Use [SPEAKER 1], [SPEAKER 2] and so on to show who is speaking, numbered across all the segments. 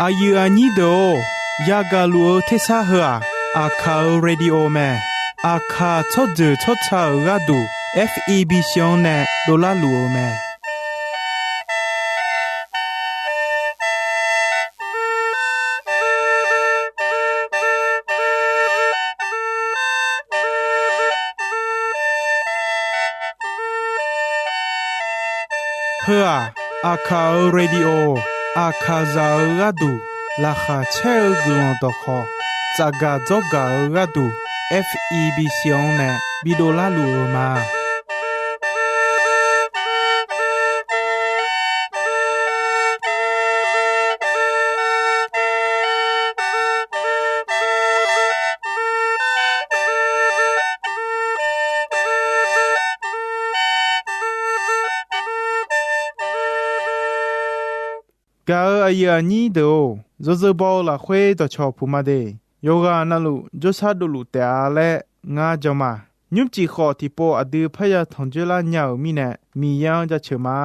[SPEAKER 1] อายุอันนี้โดยากาลัวเทสาหัวอาคาเรดิโอแมอาคาทอดจืทอดชาระดู FEB ชงเนโดลาลัวแมเพื่ออาคาเรดิโออาคาซาระดูราคาเชลกลอนตอคอจากาจอการะดู FEB ชงเนบิโดลาลัวมากาอายุอันนี้โดจะบอลละเขยต่อชอบผู้มาเดโยกานาลุจสัดลุแต่อะไรงาจมายุบจีขอที่ปออดีพยาทองเจลาเหนียวมีเนมียังจะเชื่อมา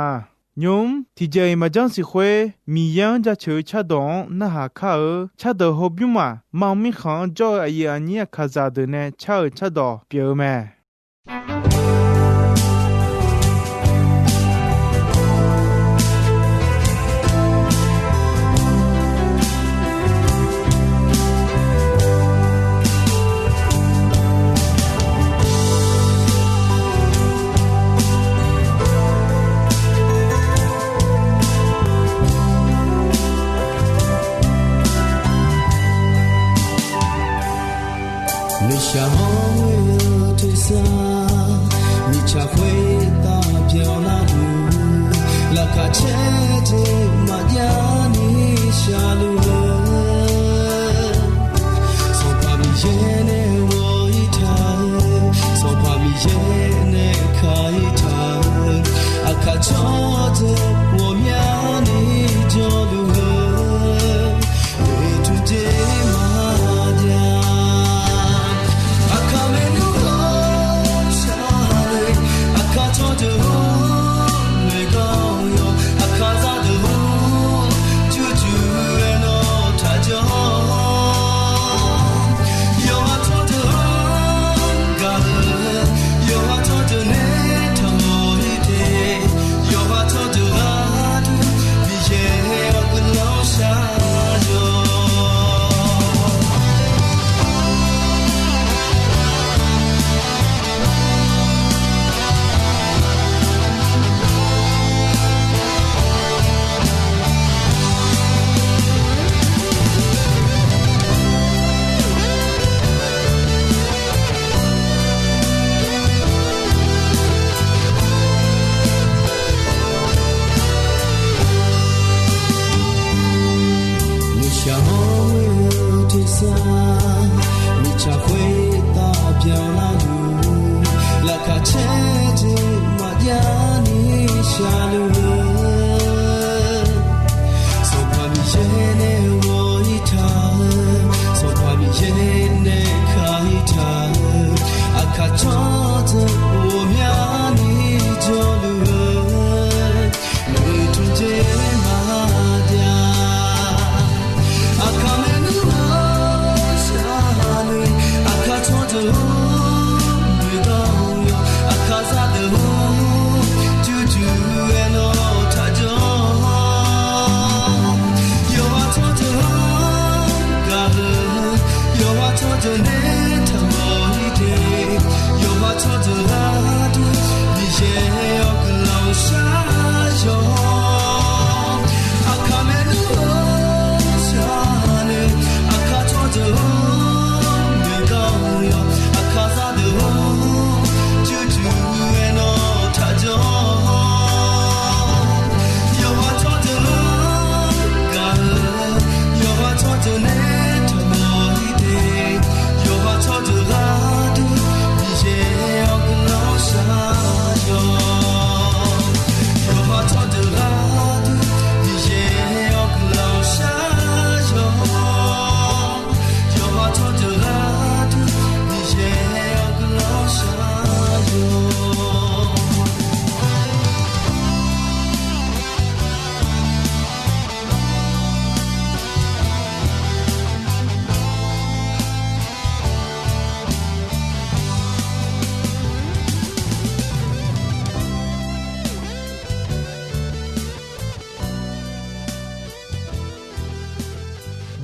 [SPEAKER 1] ยุมที่เจมาจังสิเขยมียังจะเชื่อชาดองน่าหาข้าชาดอฮบยุมามังมีขังจ่ออายุอันนี้ข้าจะเดินเนชาดอเปียวแม่
[SPEAKER 2] 你想我退散，你才会打漂那路，拉卡切的马呀你下路了，送把米耶呢我一趟，送把米耶呢开一趟，阿卡着的我呀你就路了，为主的马呀。Yo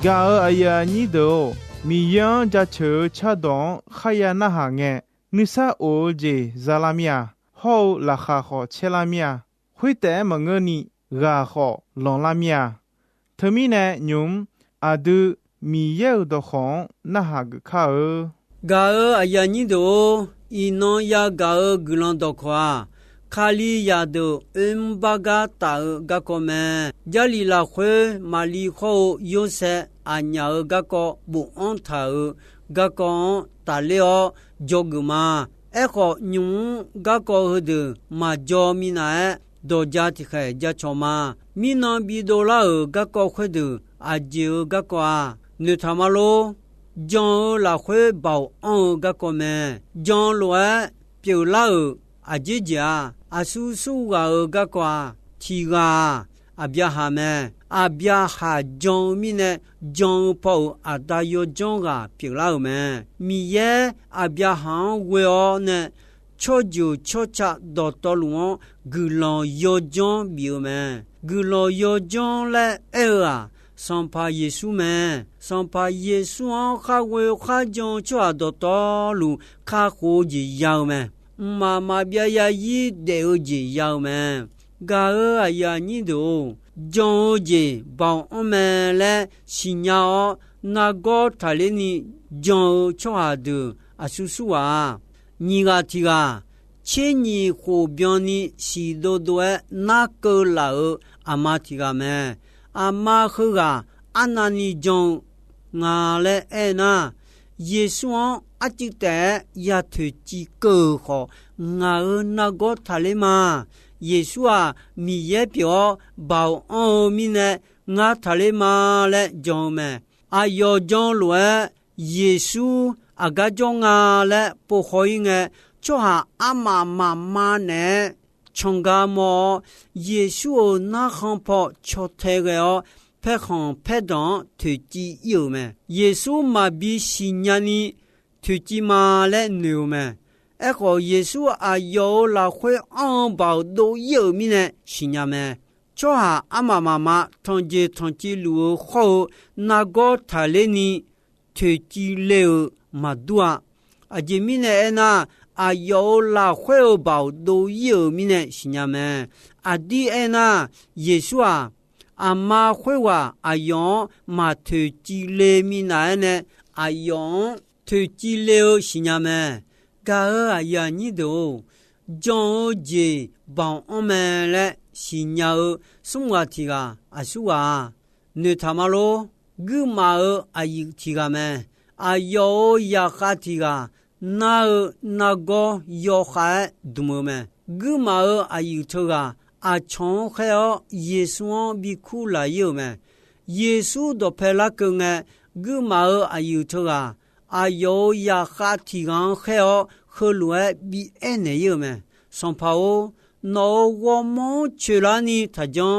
[SPEAKER 1] กาอายานีโดมียังจะเชอชะดองขยานะหาเงนิสาโอเจซาลามียฮอลาคาขอเชลามียคุยแต่มงนี่กาขอลองลามียเธอมีแนยุมอาดูมีเยอดของนะหากข้าก
[SPEAKER 3] าอายานีโดอีนอยากากุลอนดควาคาลียาโดบากาตากะโกเมจาลีลาเควมาลีโคโยเซอัญญากะโกบุอันทากะโกตาเลโอจอกุมาเอโคญุงกะโกฮดมาจอมินาโดจาติเขจาชอมามินอนบิโดลากะโกเควดอาเจกะโกอานุทามาโลจอลาเควบ่าวอันกะโกเมจอโลเอเปียวลาอาเจจาอาซูซูกากะกวาทีกาอาบยาฮาเมอาบยาฮาจงมิเนจงปออาดายจงกาเปียลาเมมีเยอาบยาฮังเวอเนชอจูชอชะดอตอลุงกุลอนยอจงบิวเมกุลอนยอจงและเออาสัมภาเยซูเมสัมภาเยซูอังคาเวคาจงชอดอตอลุคาโคจิยาวเมมาบยายายีเดโอจียาวแมกาอายานีโดจงโอจีบองอเมและสิญญานาโกทะเลนีจงชอหาดูอาสุสุวานีกาทิกาเชนีโคบยอนีสีโดโดเอนาเกลาอามาทิกาแมอามาคือกาอานานีจงงาและเอนาเยซูอาจิแต่ยาถือจีเกอของานาโกทะเลมาเยซูมีเยเปียวบ่าวอมิเนงาทะเลมาและจงแมอายอจงลัวเยซูอากาจงงาและปโคยเงจอหาอามาเนชงกามอเยซูนาคังพอชอเทเกอเพคองเพดอนถือจีอยู่แมเยซูมาบิสิญญานีถือจีมาและนิวแมเอโคเยซูอาโยลาควยอันบ่าวโดเยมิเนสิญญาแมจอหาอามาทองจีลูโคนาโกทะเลนีถือจีเลวมาดัวอาเจมิเนเอนาอาโยลาควยบ่าวโดเยมิเนสิญญาแมอดีเอนาเยซูอามาควยว่าอายองมาถือจีเลมินาเนอายองถือจีเลวสิญญาแมกาอายานีโดจงโอเจบองอเมและสิญญาสุงวาทิกาอาสุวาเนทามาโลกุมาอายิทิกาแมอายอยาคาทิกานาโกโยคาดุมเมกุมาอายิทกาอาชงเขอเยซูบิคูลาเยเมเยซูดอเพลาเกงกุมาอายุทกาอายุยาคาทิกังเขอขลัวบิเอเนเยเมสัมภาวโนวมงเชลานีทจง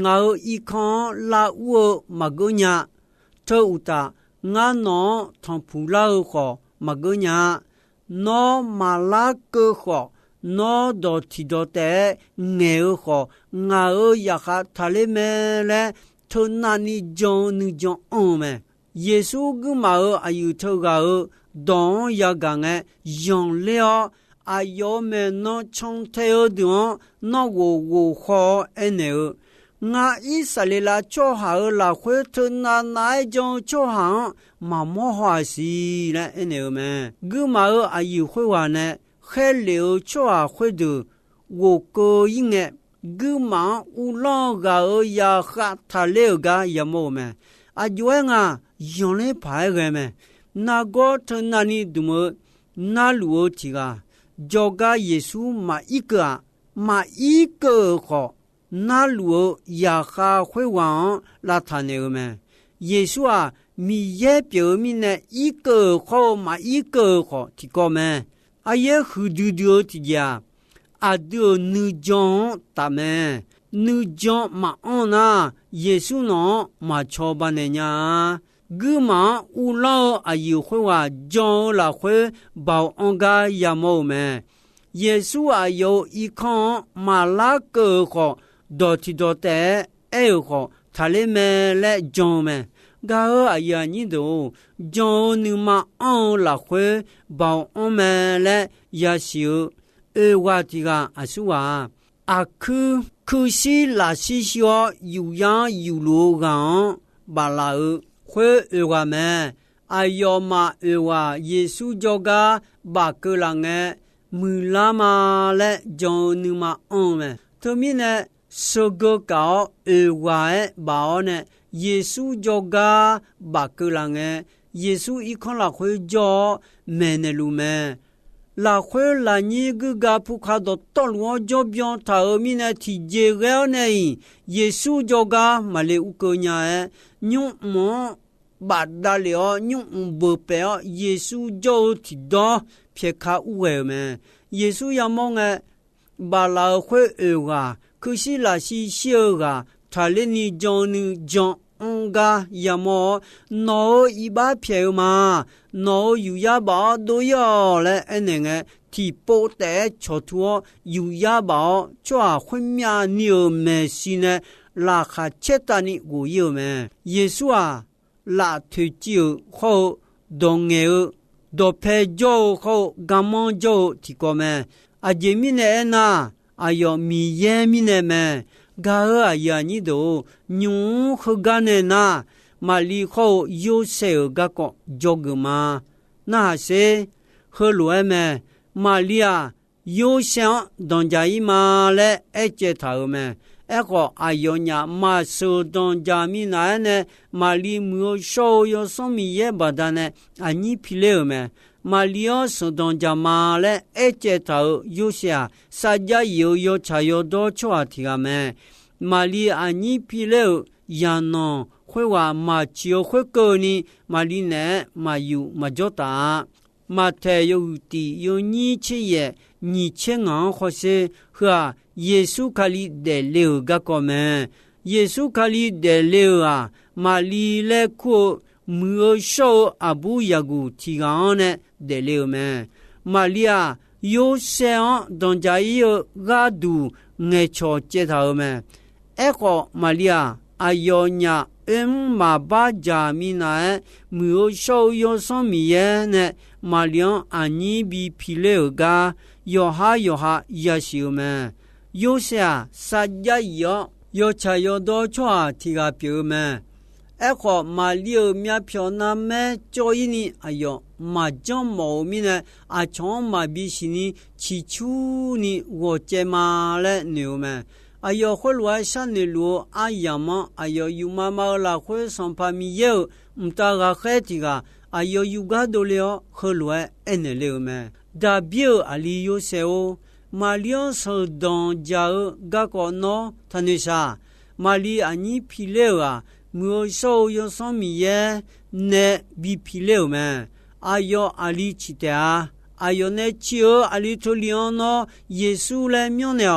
[SPEAKER 3] งาอีคันลาอูมากุญาเทอุตางานอทังพูลาขอมากุญานอมาลาเกขอนอดอทิดอเตเงอของายาคาทะเลเมและทนานิจงนึจงอเมเยซูกุมาอายุเทกาดองยากังยองเลออายอเมนอชงเทอดอนอโวขอเอเนงาอิสเลลาโชหาลาเควทนานายจงโชหามาโมหาสีและเอเนเมกุมาอายุขวาเนแค่เหลียวชั่วคุยดูวัวก็ยิ่งกุมาอุลองกายาขัดทะเลกายามโมอายุงายองเล่พายกันนาโกทนานีดูมนาลูทิกาจอกาเยซูมาอีกขอนาลูยาคาคุยวันลาทานเอเมเยซูมีเย่เปียวมีเนอีกขอมาอีกขอที่ก็เมอาเยคือดูที่ยาอาดูนึจงตามนึจงมาอันน่ะเยซูนอมาชอบานเนียกุมาอุลาอายุขว่าจงลาขวบ่าวอังกายามโมเยซูอายุอีคันมาลาเกขอดอติดอเตเอขอทะเลเมและจง ga aya ni do jo nu ma on la khwe ba on me le ya siu e wa ti ga asua aku kushi la si sho yu yang yu lo ga ba la khwe e wa me ayo ma e wa yesu jo ga ba ke la nge mu la ma le jo nu ma on me to mi ne so go ka e wa e ba o ne yesu jo ga ba ke la nge yesu i khon la khwe jo me ne lu me la khwe la ni gu ga pu kha do to lo jo byon ta o mi ne ti je ge ne yesu jo ga ma le u ko nya e nyu mo ba da le o nyu bo pe o yesu jo ti do phe kha u we me yesu ya mo nge ba la khwe e wa ku shi la shi xiu ga ta le ni jo nu jo nga yamo no iba phe ma no yu ya ba do yo le enenge ti po te cho tuo yu ya ba chwa khun mya ni me si ne la kha cheta ni gu yo me yesu a la tu ji ho dong e do pe jo ho gamon jo ti ko me a je mi ne na ayo mi ye mi ne me ga ya ni do nyu khu ga ne na ma li kho yo se ga ko jog ma na se he lo me ma li a yo xiang dong ja yi ma le e che ta me e ko ayo nya ma su dong ja mi na ne ma li mu sho yo so mi ye ba da ne a ni pi le me ma li o so dong ja ma le e che ta yo xia sa ja yo cha yo do chwa ti ga me ma li a ni pi le ya no khwe wa ma chi yo khwe ko ni ma li ne ma yu ma jo ta ma te yo ti yo ni chi ye ni che nga kho se ha yesu kali de le ga ko me yesu kali de le a ma li le ko mu sho abu ya gu ti ga ne de le me ma li a yo se an don ja yo ga du nge cho che ta me e ko ma li a ayo nya ma ba ja mi na e mu sho yo so mi ye ne ma li an ani bi pi le ga yo ha ya shi me yo sia sa ja yo cha yo do chwa ti ga pyo me e ko ma li mya phyo na me cho yi ni ayo ma jo mo mi ne a chong ma bi shi ni chi chu ni wo che ma le ne me ayo khol wa shan ne lu a ya ma ayo yu ma ma la khwe son pa mi ye mta ga khe ti ga ayo yu ga do le khol wa en le me da bio ali yo se o Malion so don ja ga ko no tanisha mali ani pilewa mu so yo so mi ye ne bi pileu me ayo ali chita ayo ne chio ali to liono yesu le myo ne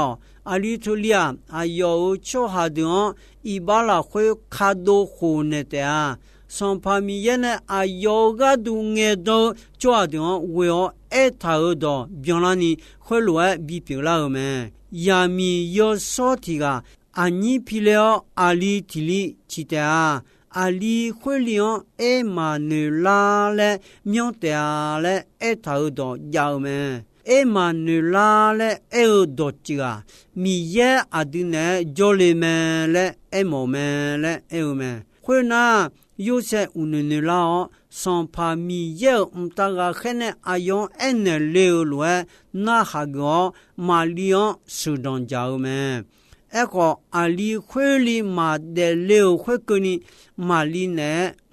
[SPEAKER 3] ali to lia ayo cho ha don ibala khwe khado khu ne ta son pa mi ye ne ayo ga du nge do cho don we o e ta do byonani khwe lo bi pi la me ya mi yo so ti ga ani pileo ali tili chita ali khwe lion e ma ne la le myo ta le e ta do ya me e ma ne la le e do ti ga mi ye adine jole me le e mo me le e me khwe na yo se unne la son pa mi ye umta ga khene ayon en le lo na ha go ma lion su don jao me e ko ali khweli ma de le khwe ko ni ma li ne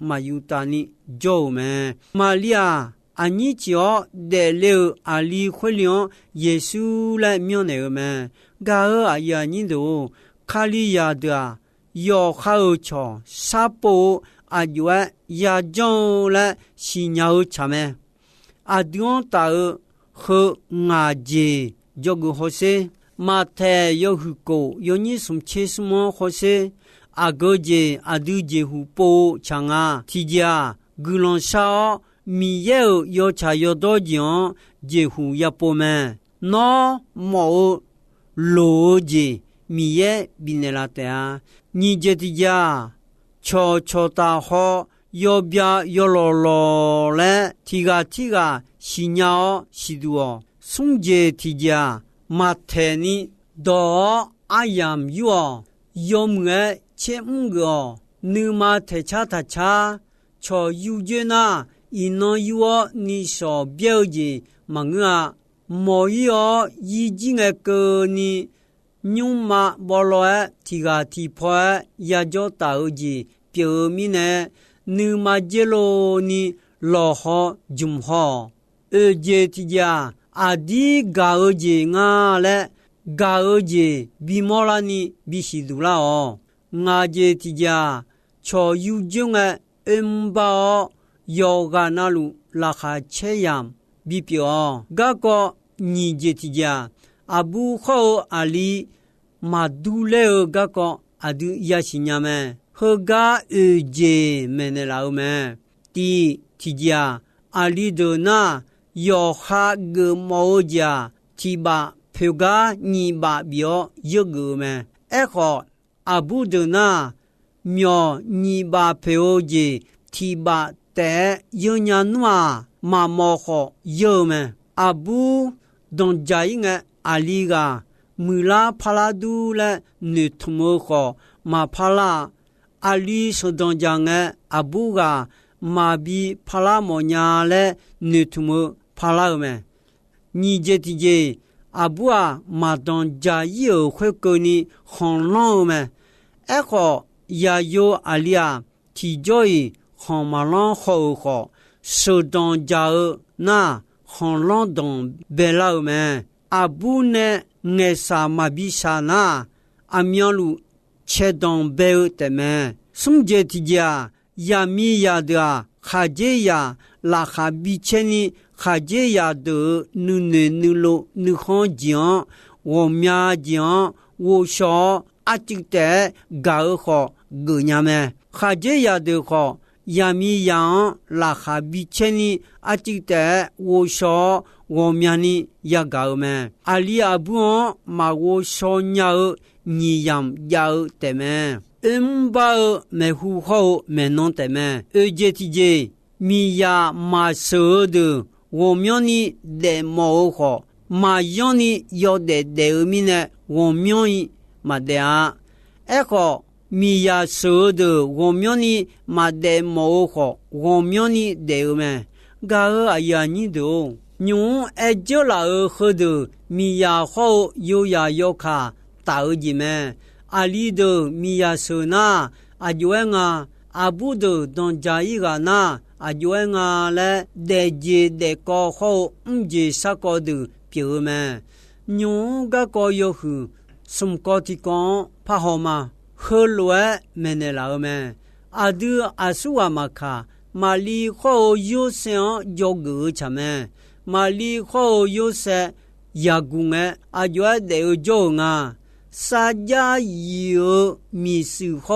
[SPEAKER 3] ma yu ta ni jo me ma lia ani chio de le ali khwelion yesu la myo ne me ga a ya ni do khali ya da yo khao cho sa po a yue ya jong la si nyao chame a dion ta ho nga je jogu hose ma the yo hu ko yo ni sum che smo hose a go je a du je hu po changa ti ja gulon sa mi ye yo cha yo do jion je hu ya po me no mo lo je mi ye binela ta ni je ti ja 悄悄大好要表要罗罗嘞提个西鸟西多送节提家马特尼到阿阳有要么切五个你马特查他查悄有着那一能有你所表的忙啊没有已经个你牛马不来提个提破也就到的表面呢你马杰罗你老好中好节提家阿弟搞节啊嘞搞节比莫拉你比西多啦哦我节提家悄有种包要个那路拉哈切样比表个你节提家阿布好阿里马杜勒个阿杜亚西亚么和个节么呢老么提家阿里的那要哈个毛家提把票个你把表有个么好阿布的那苗你把票节提把แต่ยังยันว่ามาโมโหเยอะมั้ยอาบูดงใจงะอาลีกามือลาพลาดูและนึทโมโหมาพลาอาลีสดงจังะอาบูกามาบีพลาโมญาและนึทโมพลามั้ยนี่เจติเจอาบูอามาดงใจเยอะค่อยกนีหอนลอมั้ยขอยาโยอาลีอาที่จ่อยของมาลองเขาสุดงจาน่าของลองดงเบลาแม่อาบุเนเงสามาบิชานาอามีลูเชดงเบลแต่แม่สมเจติจายามียาดาขาเจยาลาขาบิเชนีขาเจยาเดนุเนนุโลนุขอนจียงวมยาจียงวชออาจิกแต่กาขอกุญาแม่ขาเจยาเดขอยามียังลาคาบิเชนีอาจิกแต่วชอวมยานียากาแม่อาลีอาบุมาวชอญานิยามยาแต่แม่บาแม่ฮูเขาแม่นอนแต่แม่เจติเจมียามาเสดวมยานีเดโมขอมายานียอเดมิเนวมยานีมาเดอาขอมียาสูดวมยนีมาเดโมโขวมยนีเดอแมกาอายานิดูญูเจลาขดมียาโขโยยาโยคาตาจิแมอาลีดมียาสูนาอาจวยงาอาบูดดอนจายกานาอาจวยงาและเดเจเดกอโขเจสักอดเปียวแมญูกะกอโยหุสมกอติกอนพะหอมา喝落没呢老么阿杜阿苏阿玛卡马里好有生有个什么马里好有生亚公阿就得做啊撒家有米数好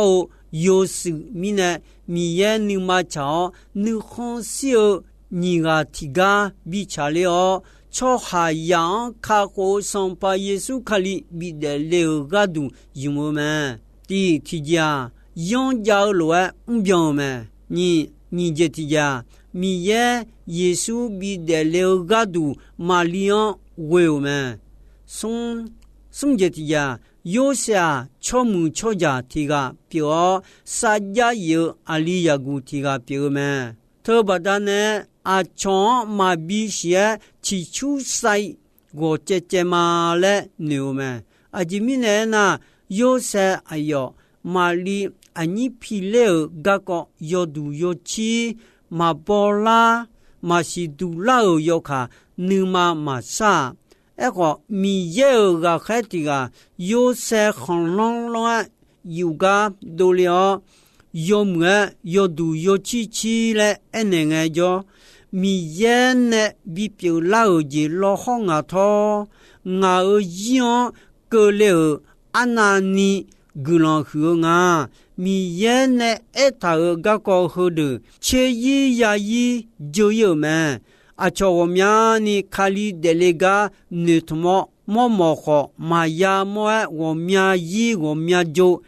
[SPEAKER 3] 有数米呢米也你嘛炒你好少你个提个比查了超海洋卡过上把耶稣卡里比的六个度有么第提家用家罗标么你这提家米耶耶稣比的六个度马里昂为么送这提家有下超木超家提个表撒家有阿里亚古提个表么特别的呢阿长马比些起初赛我这嘛嘞牛么阿吉米呢那有些哎哟马里阿尼皮勒个个有度有气马波拉马西杜拉有卡尼马萨个米耶个海底个有些很long long有个都了有么有度有气嘞那个叫米耶呢比表老的老红啊头我用个了安那尼古朗河啊米耶呢他个个河的切伊呀伊就有么啊叫我们呢卡里的那个你他妈么好嘛呀么我们伊我们就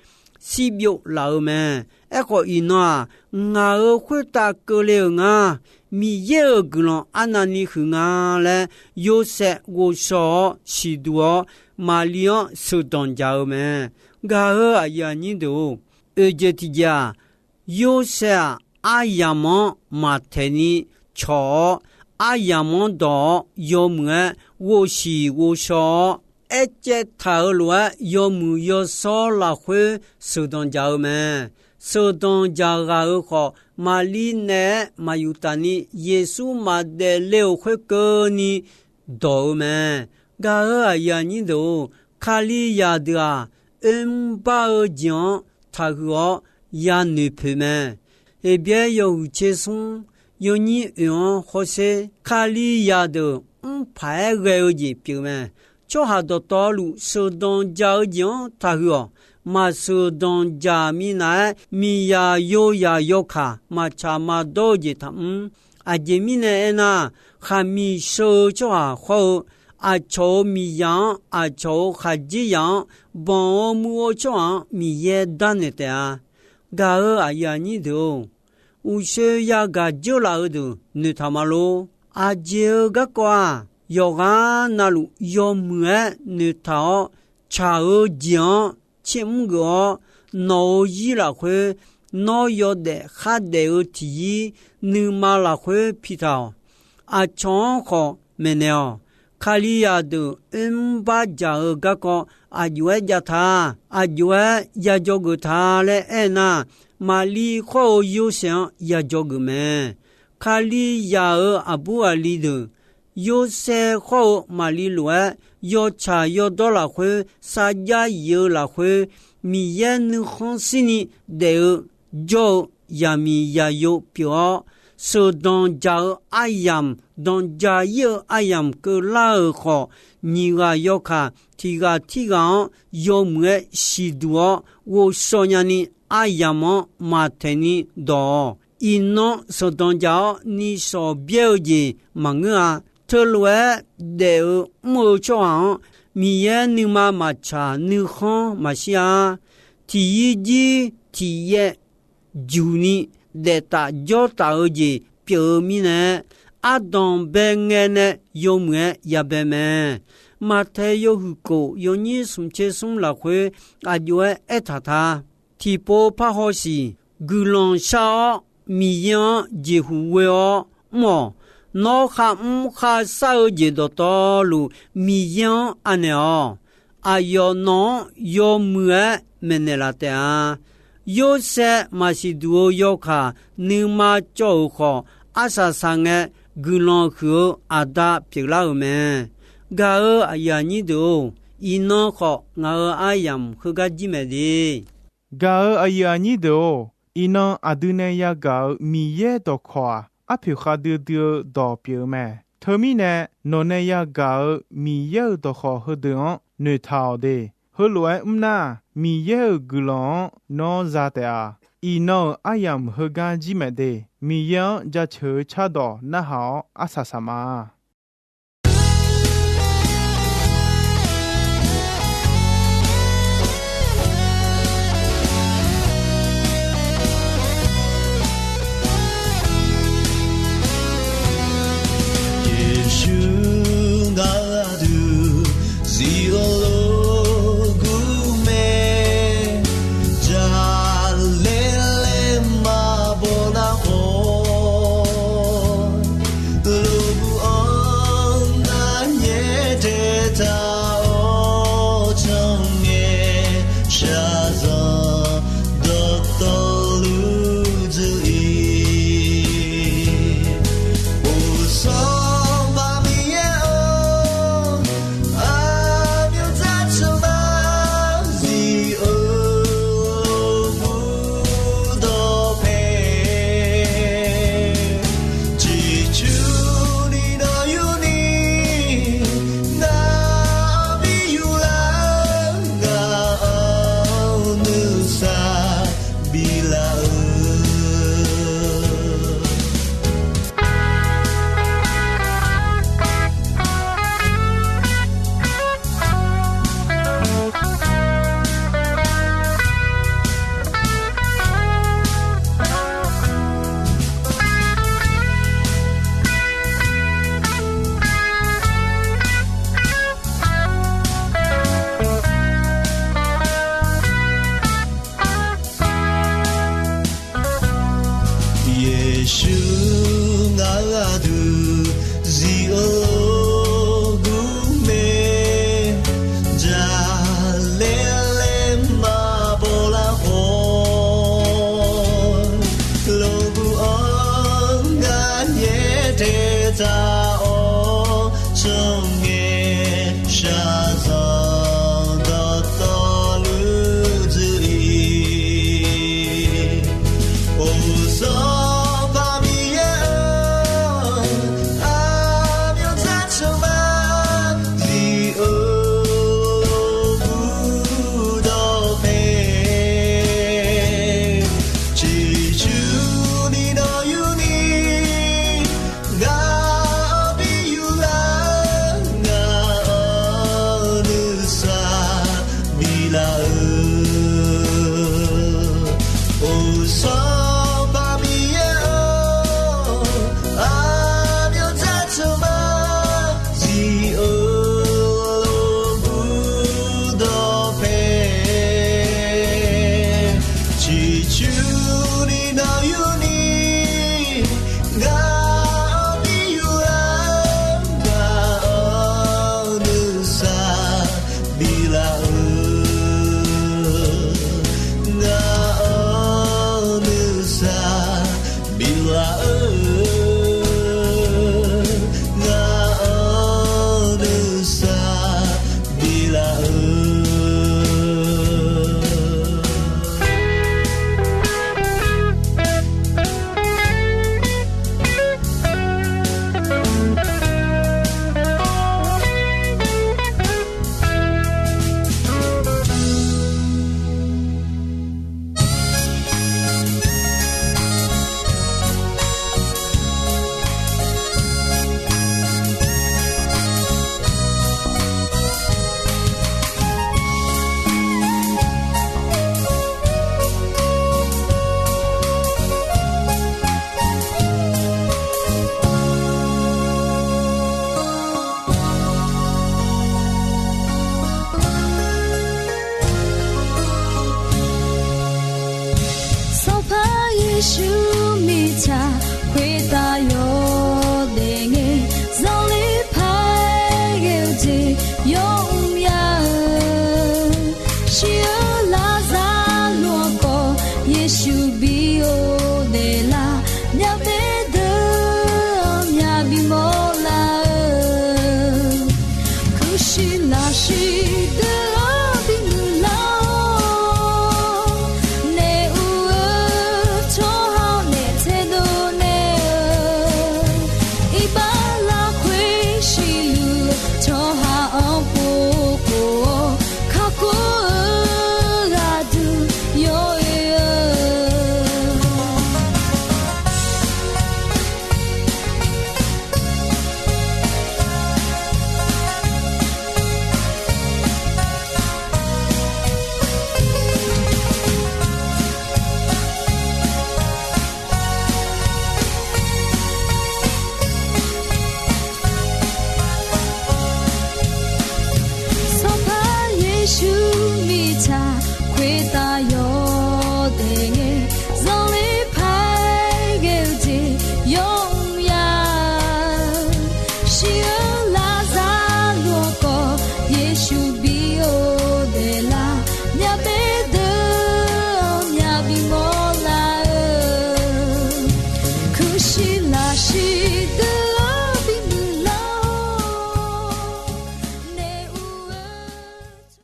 [SPEAKER 3] 西表老们，个伊诺我会打过了啊，米耶尔格朗安那尼和啊嘞，有些我说许多马里奥手动家们，我哎呀你都，这提家有些阿亚蒙马特尼乔阿亚蒙多有么我是我说。这讨论有没有说了会手动家们，手动家个好，马里呢马有当你耶稣马的留会个你多们，个呀你都卡里亚的啊，把讲他个呀女朋们，一边有接送，有你用或是卡里亚的排个的表们。就好多道路手动交警他说马手动加米来米呀有卡马查马多吉他阿杰米呢那哈米手就好阿抽米样阿抽哈吉样帮我就米也单的啊嘎阿呀你都无需要个就老的你他妈喽阿杰个瓜有啊，那路有么你讨查尔讲，前个闹伊拉会闹有的还得有提，你妈拉会皮头，啊，常好没呢？卡里亚的把家儿个个啊，有家他啊，有也叫个他嘞，那马里好有想也叫个没，卡里亚儿阿布阿里的。有些好马里路有茶有多了会啥家有了会米也能红心里的就也米也有表手动家阿样动家有阿样个老好你个要看提个有么许多我说你阿样么马天你多一弄手动家你说表姐忙啊特罗的莫装米也你妈妈查你好马西亚第一季体验就你的大脚大儿子表面呢阿东本人呢有么也别么马太有户口有你送切送了会阿就爱他提波怕好事古龙少米样几乎为哦么no ha sao je do to lu mi yan aneo ayo no yo mue menela ta yo se masiduo yo kha nima chou kho asa sange gulon khu ada pila me ga aya ni do ino kho nga ayam khuga ji me di
[SPEAKER 1] ga aya ni do ino adune ya ga mi ye do khoအဖေခါဒူတော်ပြေမဲထမီနဲ့နော်နေရကောမီရဲတော့ခေါ်ဟဒွန်နေထော်ဒေဟလွယ်နာမီရဲဂလွန်နော်ဇာတဲ့အီနောအယမ်ဟဂန်ဂျီမဲဒေမီယန်ဂျာချေချာတော့နဟောအဆာဆာမာ
[SPEAKER 2] Oh
[SPEAKER 4] 耶稣米茶